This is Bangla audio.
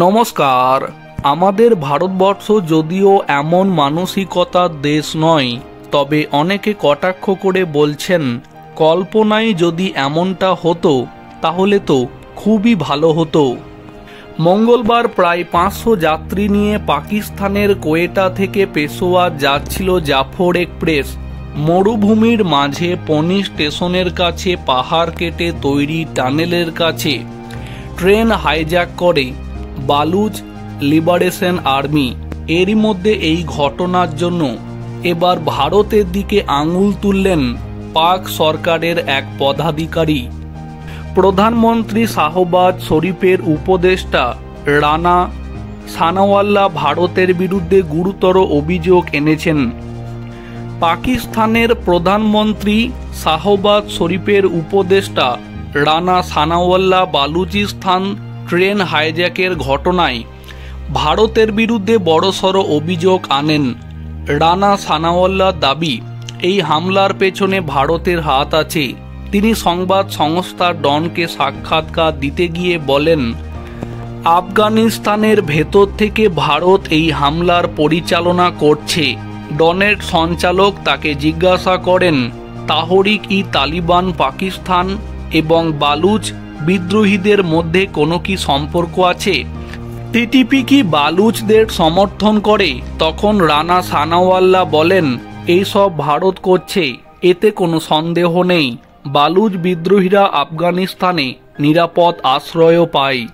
নমস্কার। আমাদের ভারতবর্ষ যদিও এমন মানসিকতার দেশ নয়, তবে অনেকে কটাক্ষ করে বলছেন কল্পনায় যদি এমনটা হতো তাহলে তো খুবই ভালো হতো। মঙ্গলবার প্রায় 500 যাত্রী নিয়ে পাকিস্তানের কোয়েটা থেকে পেশোয়ার যাচ্ছিল জাফর এক্সপ্রেস মরুভূমির মাঝে পনি স্টেশনের কাছে পাহাড় কেটে তৈরি টানেলের কাছে ট্রেন হাইজ্যাক করে বালুচ লিবারেশন আর্মি। এরই মধ্যে এই ঘটনার জন্য এবার ভারতের দিকে আঙুল তুললেন পাক সরকারের এক পদাধিকারী। প্রধানমন্ত্রী শাহবাজ শরীফের উপদেষ্টা রানা সানাওয়াল্লাহ ভারতের বিরুদ্ধে গুরুতর অভিযোগ এনেছেন। পাকিস্তানের প্রধানমন্ত্রী শাহবাজ শরীফের উপদেষ্টা রানা সানাওয়াল্লাহ বালুচিস্তান ট্রেন হাইজ্যাকের ঘটনায় ভারতের বিরুদ্ধে বড়সড় অভিযোগ আনেন। রানা সানাওয়াল্লাহর দাবি, এই হামলার পেছনে ভারতের হাত আছে। তিনি সংবাদ সংস্থা ডনকে সাক্ষাৎকার দিতে গিয়ে বলেন, আফগানিস্তানের ভেতর থেকে ভারত এই হামলার পরিচালনা করছে। ডনের সঞ্চালক তাকে জিজ্ঞাসা করেন, তাহরিক-ই-তালিবান পাকিস্তান এবং বালুচ বিদ্রোহীদের মধ্যে কোনো কি সম্পর্ক আছে? টিটিপি কি বালুচদের সমর্থন করে? তখন রানা সানাওয়াল্লাহ বলেন, এইসব ভারত করছে, এতে কোনো সন্দেহ নেই। বালুচ বিদ্রোহীরা আফগানিস্তানে নিরাপদ আশ্রয়ও পায়।